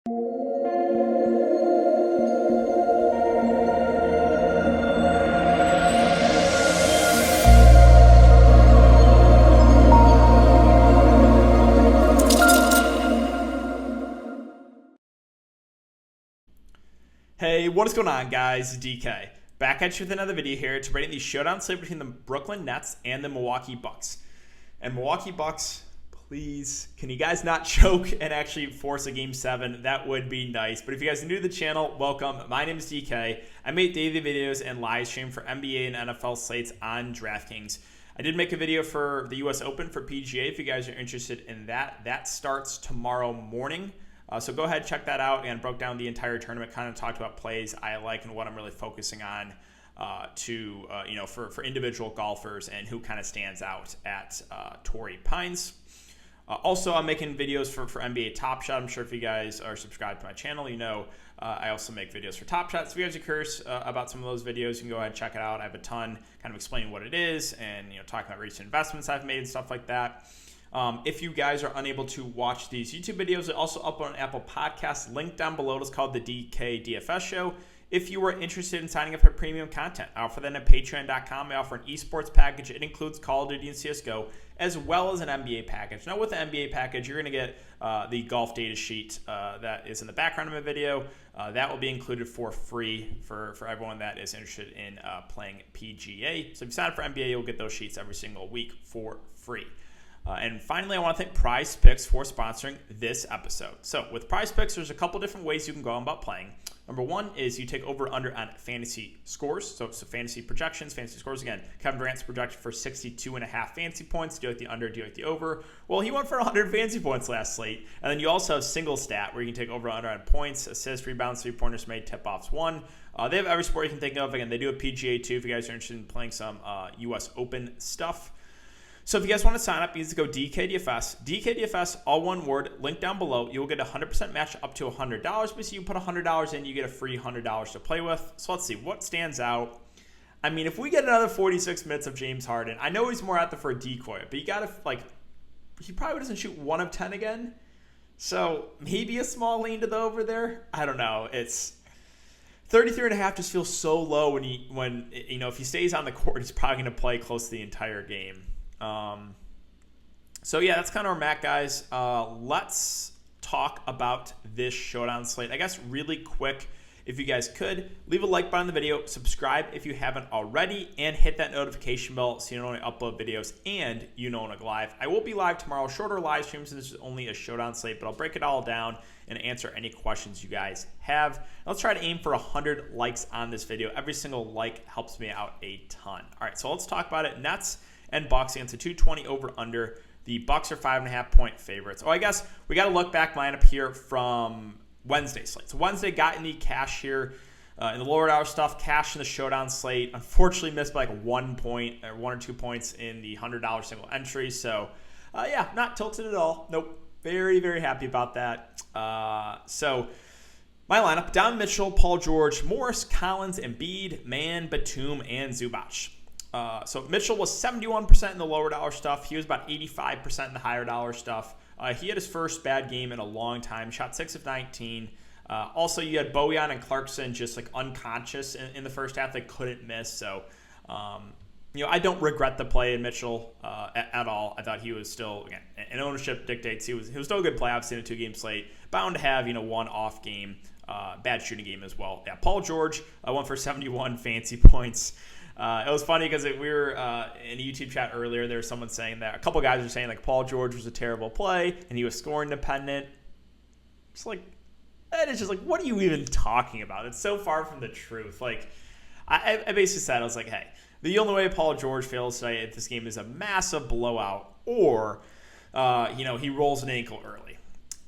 Hey, what is going on, guys? DK. Back at you with another video here. It's rating the showdown slate between the Brooklyn Nets and the Milwaukee Bucks. And Milwaukee Bucks, please, can you guys not choke and actually force a Game 7? That would be nice. But if you guys are new to the channel, welcome. My name is DK. I make daily videos and live stream for NBA and NFL slates on Draftkings. I did make a video for the US Open for PGA if you guys are interested in that. That starts tomorrow morning. So go ahead, check that out, and broke down the entire tournament, kind of talked about plays I like and what I'm really focusing on for individual golfers and who kind of stands out at Torrey Pines. Also, I'm making videos for NBA Top Shot. I'm sure if you guys are subscribed to my channel, you know I also make videos for Top Shot. So if you guys are curious about some of those videos, you can go ahead and check it out. I have a ton kind of explaining what it is and talking about recent investments I've made and stuff like that. If you guys are unable to watch these YouTube videos, I also upload on Apple Podcasts. Link down below. It's called the DKDFS Show. If you are interested in signing up for premium content, I offer that at patreon.com. I offer an esports package. It includes Call of Duty and CSGO, as well as an NBA package. Now, with the NBA package, you're going to get the golf data sheet that is in the background of my video. That will be included for free for everyone that is interested in playing PGA. So if you sign up for NBA, you'll get those sheets every single week for free. And finally, I want to thank Prize Picks for sponsoring this episode. So with Prize Picks, there's a couple different ways you can go about playing. Number one is you take over/under on fantasy scores. So fantasy projections, fantasy scores. Again, Kevin Durant's projected for 62.5 fantasy points. Do you like the under? Do you like the over? Well, he went for 100 fantasy points last slate. And then you also have single stat where you can take over/under on points, assists, rebounds, three-pointers made, tip-offs won. They have every sport you can think of. Again, they do a PGA too if you guys are interested in playing some US Open stuff. So if you guys want to sign up, you need to go DKDFS. DKDFS, all one word, link down below. You'll get a 100% match up to $100. But so you put $100 in, you get a free $100 to play with. So let's see, what stands out? I mean, if we get another 46 minutes of James Harden, I know he's more out there for a decoy, but you got to, he probably doesn't shoot 1 of 10 again. So maybe a small lean to the over there. I don't know. It's 33.5 just feels so low when if he stays on the court, he's probably going to play close to the entire game. So yeah, that's kind of where I'm at, guys. Let's talk about this showdown slate. I guess really quick, if you guys could, leave a like button on the video, subscribe if you haven't already, and hit that notification bell so you know when I upload videos and you know when I go live. I will be live tomorrow, shorter live stream since this is only a showdown slate, but I'll break it all down and answer any questions you guys have. Let's try to aim for 100 likes on this video. Every single like helps me out a ton. All right, so let's talk about it. Nets and Bucks against a 220 over/under. The Bucks are 5.5 point favorites. Oh, I guess we got to look back lineup here from Wednesday slate. So Wednesday got in the cash here in the lower hour stuff. Cash in the showdown slate. Unfortunately, missed by 1 point or 1 or 2 points in the $100 single entry. So yeah, not tilted at all. Nope. Very, very happy about that. So my lineup: Donovan Mitchell, Paul George, Morris, Collins, Embiid, Mann, Batum, and Zubac. So Mitchell was 71% in the lower dollar stuff. He was about 85% in the higher dollar stuff. He had his first bad game in a long time. Shot 6 of 19. Also, you had Bojan and Clarkson just unconscious in the first half. They couldn't miss. So, I don't regret the play in Mitchell at all. I thought he was still, again, and ownership dictates he was still a good play. Obviously, in a 2-game slate, bound to have one off game, bad shooting game as well. Yeah, Paul George went for 71 fancy points. It was funny because we were in a YouTube chat earlier. There was someone saying that a couple guys were saying Paul George was a terrible play and he was scoring dependent. It's that is just what are you even talking about? It's so far from the truth. I basically said, I was hey, the only way Paul George fails today at this game is a massive blowout or he rolls an ankle early.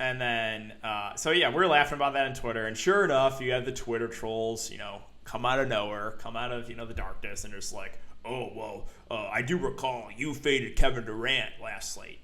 And then so yeah, we're laughing about that on Twitter, and sure enough, you have the Twitter trolls, come out of nowhere, come out of the darkness, and they're just oh well, I do recall you faded Kevin Durant last slate.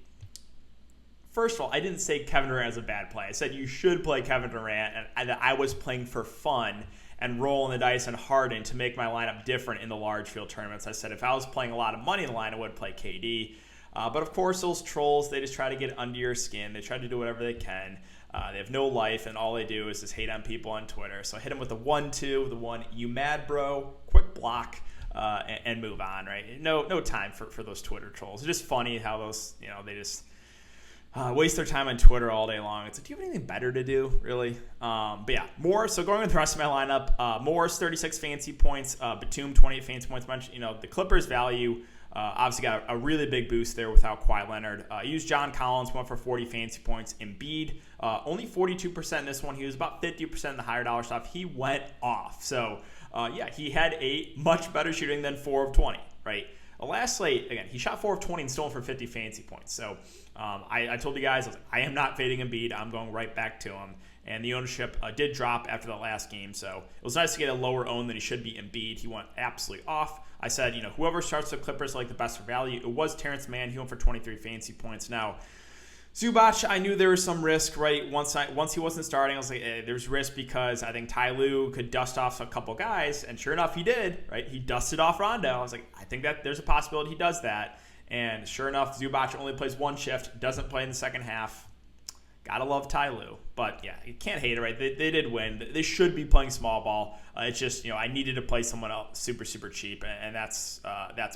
First of all, I didn't say Kevin Durant is a bad play. I said you should play Kevin Durant, and I was playing for fun and rolling the dice on Harden to make my lineup different in the large field tournaments. I said if I was playing a lot of money in the line, I would play KD. But of course, those trolls, they just try to get under your skin. They try to do whatever they can. They have no life, and all they do is just hate on people on Twitter. So hit them with the 1-2, the one, you mad, bro, quick block, and move on, right? No time for those Twitter trolls. It's just funny how those, they just waste their time on Twitter all day long. It's like, do you have anything better to do, really? But yeah, Moore. So going with the rest of my lineup, Moore's 36 fantasy points, Batum 28 fantasy points. The Clippers value obviously got a really big boost there without Kawhi Leonard. Used John Collins, went for 40 fantasy points. Embiid, only 42% in this one. He was about 50% in the higher dollar stuff. He went off. So he had a much better shooting than 4 of 20, right? Last slate, again, he shot 4 of 20 and stolen for 50 fantasy points. So I told you guys, I am not fading Embiid. I'm going right back to him. And the ownership did drop after the last game. So it was nice to get a lower own than he should be. Embiid, he went absolutely off. I said, whoever starts the Clippers like the best for value. It was Terrence Mann. He went for 23 fantasy points. Now, Zubac, I knew there was some risk, right? Once he wasn't starting, I was like, there's risk because I think Ty Lue could dust off a couple guys, and sure enough, he did, right? He dusted off Rondo. I was like, I think that there's a possibility he does that, and sure enough, Zubac only plays one shift, doesn't play in the second half. Gotta love Ty Lue, but yeah, you can't hate it, right? They did win. They should be playing small ball. It's just, I needed to play someone else super cheap, and that's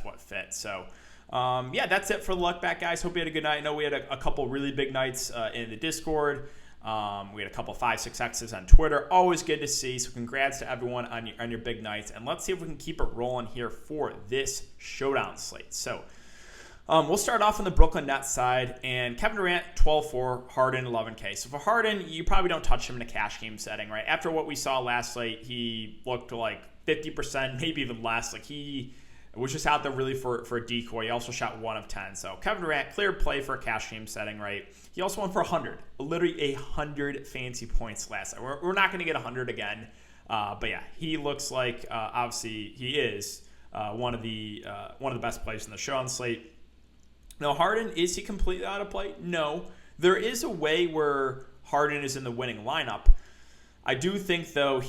what fit. So. That's it for the Luck Back, guys. Hope you had a good night. I know we had a couple really big nights in the Discord. We had a couple 5-6Xs on Twitter. Always good to see. So congrats to everyone on your big nights. And let's see if we can keep it rolling here for this showdown slate. So we'll start off on the Brooklyn Nets side. And Kevin Durant, 12-4, Harden, 11K. So for Harden, you probably don't touch him in a cash game setting, right? After what we saw last slate, he looked like 50%, maybe even less. Like he was just out there really for a decoy. He also shot 1 of 10. So Kevin Durant, clear play for a cash game setting, right? He also went for 100, literally 100 fantasy points last night. We're not going to get 100 again. But yeah, he looks like, obviously, he is one of the best players in the show on slate. Now, Harden, is he completely out of play? No. There is a way where Harden is in the winning lineup. I do think, though,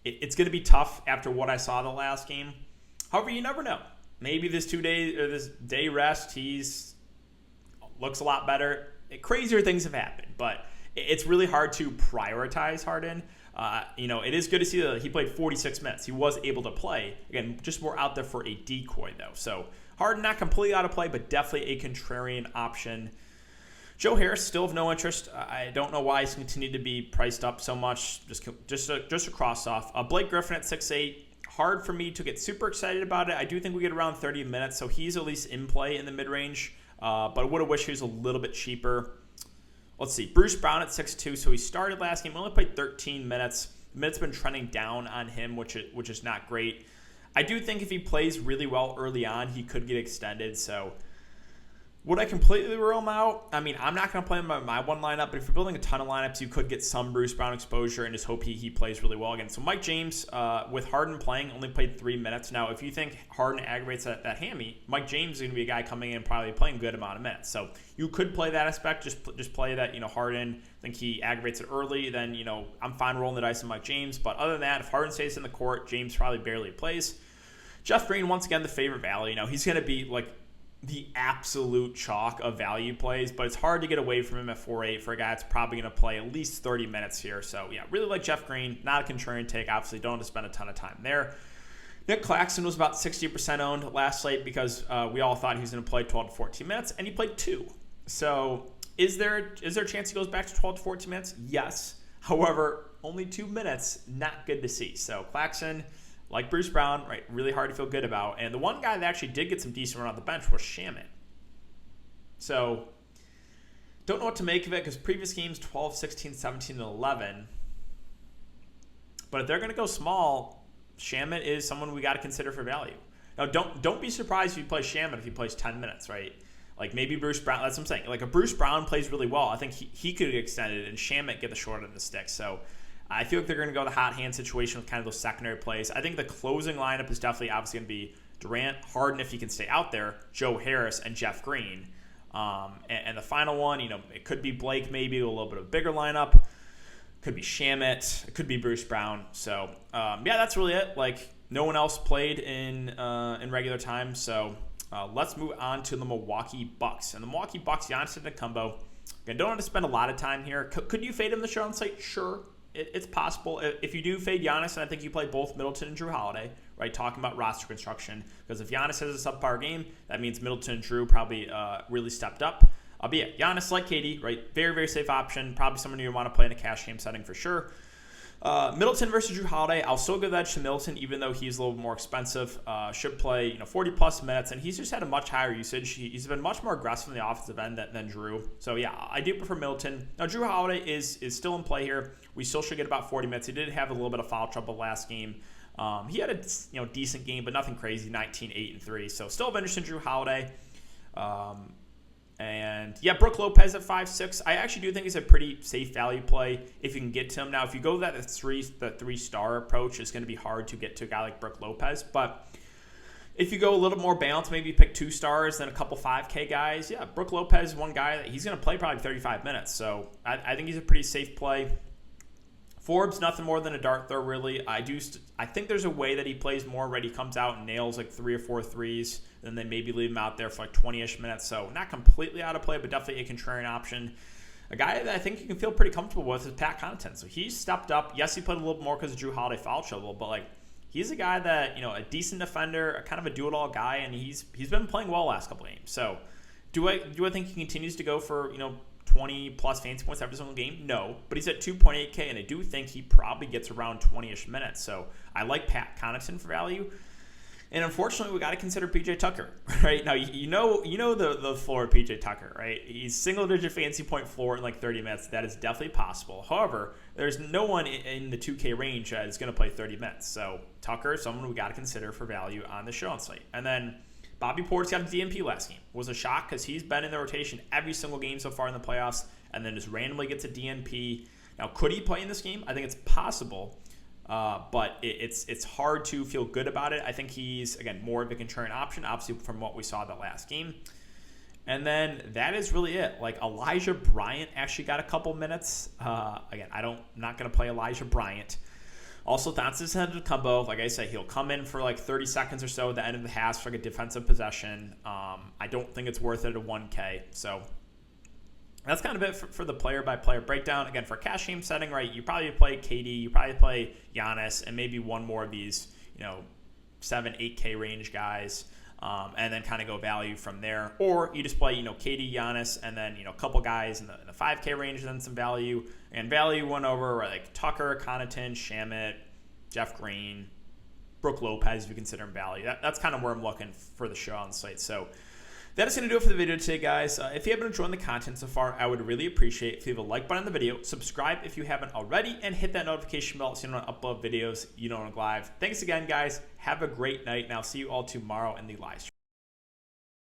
it's going to be tough after what I saw the last game. However, you never know. Maybe this day rest, looks a lot better. Crazier things have happened, but it's really hard to prioritize Harden. It is good to see that he played 46 minutes. He was able to play. Again, just more out there for a decoy, though. So Harden not completely out of play, but definitely a contrarian option. Joe Harris, still of no interest. I don't know why he's continued to be priced up so much. Just a cross off. Blake Griffin at 6'8". Hard for me to get super excited about it. I do think we get around 30 minutes, so he's at least in play in the mid-range. But I would have wished he was a little bit cheaper. Let's see. Bruce Brown at 6'2". So he started last game. Only played 13 minutes. The minutes been trending down on him, which is not great. I do think if he plays really well early on, he could get extended. So would I completely rule him out? I mean, I'm not going to play him in my one lineup, but if you're building a ton of lineups, you could get some Bruce Brown exposure and just hope he plays really well again. So Mike James, with Harden playing, only played 3 minutes. Now, if you think Harden aggravates that hammy, Mike James is going to be a guy coming in and probably playing a good amount of minutes. So you could play that aspect, just play that, Harden, I think he aggravates it early, then, I'm fine rolling the dice on Mike James. But other than that, if Harden stays in the court, James probably barely plays. Jeff Green, once again, the favorite value. He's going to be like the absolute chalk of value plays, but it's hard to get away from him at 4.8 for a guy that's probably going to play at least 30 minutes here. So, yeah, really like Jeff Green. Not a contrarian take. Obviously, don't have to spend a ton of time there. Nick Claxton was about 60% owned last slate because we all thought he was going to play 12 to 14 minutes, and he played 2. So is there a chance he goes back to 12 to 14 minutes? Yes. However, only 2 minutes, not good to see. So Claxton, like Bruce Brown, right, really hard to feel good about. And the one guy that actually did get some decent run on the bench was Shaman. So don't know what to make of it because previous games, 12, 16, 17, and 11. But if they're going to go small, Shaman is someone we got to consider for value. Now, don't be surprised if you play Shaman if he plays 10 minutes, right? Like maybe Bruce Brown, that's what I'm saying. Like if Bruce Brown plays really well, I think he could get extended and Shaman get the short end of the stick. So I feel like they're going to go the hot hand situation with kind of those secondary plays. I think the closing lineup is definitely obviously going to be Durant, Harden if he can stay out there, Joe Harris, and Jeff Green. And the final one, it could be Blake maybe, a little bit of a bigger lineup. Could be Shamet. It could be Bruce Brown. So, that's really it. Like, no one else played in regular time. So, let's move on to the Milwaukee Bucks. And the Milwaukee Bucks, Giannis Antetokounmpo, Again, don't have to spend a lot of time here. Could you fade him the showdown slate? Sure. It's possible. If you do fade Giannis, and I think you play both Middleton and Drew Holiday, right, talking about roster construction, because if Giannis has a subpar game, that means Middleton and Drew probably really stepped up. But yeah, Giannis like KD, right, very, very safe option, probably someone you want to play in a cash game setting for sure. Middleton versus Drew Holiday, I'll still give that to Middleton, even though he's a little more expensive. Should play 40-plus minutes, and he's just had a much higher usage. He's been much more aggressive in the offensive end than Drew. So yeah, I do prefer Middleton. Now Drew Holiday is still in play here. We still should get about 40 minutes. He did have a little bit of foul trouble last game. He had a decent game, but nothing crazy. 19, 8, and 3. So still of interest in Drew Holiday. And yeah, Brook Lopez at 5'6". I actually do think he's a pretty safe value play if you can get to him. Now, if you go that the three-star approach, it's going to be hard to get to a guy like Brook Lopez. But if you go a little more balanced, maybe pick 2 stars, then a couple 5K guys. Yeah, Brook Lopez is one guy that he's going to play probably 35 minutes. So I think he's a pretty safe play. Forbes, nothing more than a dart throw, really. I think there's a way that he plays more, right? He comes out and nails like 3 or 4 threes, then they maybe leave him out there for like 20-ish minutes. So not completely out of play, but definitely a contrarian option. A guy that I think you can feel pretty comfortable with is Pat Connaughton. So he's stepped up. Yes, he played a little more because of Drew Holiday foul trouble, but like he's a guy that, a decent defender, a kind of a do-it-all guy, and he's been playing well last couple games. So do I think he continues to go for, 20-plus fantasy points every single game? No, but he's at 2.8K, and I do think he probably gets around 20-ish minutes. So I like Pat Connaughton for value. And unfortunately, we got to consider PJ Tucker, right? Now, you know the floor of PJ Tucker, right? He's single-digit fantasy point floor in like 30 minutes. That is definitely possible. However, there's no one in the 2K range that is going to play 30 minutes. So Tucker is someone we got to consider for value on the showdown slate. And then Bobby Portis got a DNP last game. Was a shock because he's been in the rotation every single game so far in the playoffs, and then just randomly gets a DNP. Now, could he play in this game? I think it's possible. But it's hard to feel good about it. I think he's, again, more of a contrarian option, obviously, from what we saw the last game. And then that is really it. Like, Elijah Bryant actually got a couple minutes. Again, I'm not going to play Elijah Bryant. Also, Thonsis Antetokounmpo, like I said, he'll come in for like 30 seconds or so at the end of the half for like a defensive possession. I don't think it's worth it at 1K. So that's kind of it for the player-by-player breakdown. Again, for a cash game setting, right, you probably play KD, you probably play Giannis, and maybe one more of these, 7, 8K range guys, and then kind of go value from there. Or you just play, KD, Giannis, and then, a couple guys in the 5K range, and then some value. And value went over like Tucker, Connaughton, Shamet, Jeff Green, Brook Lopez, if you consider him value. That's kind of where I'm looking for the show on the site. So that is going to do it for the video today, guys. If you haven't enjoyed the content so far, I would really appreciate if you leave a like button on the video, subscribe if you haven't already, and hit that notification bell so you don't upload videos you don't want live. Thanks again, guys. Have a great night, and I'll see you all tomorrow in the live stream.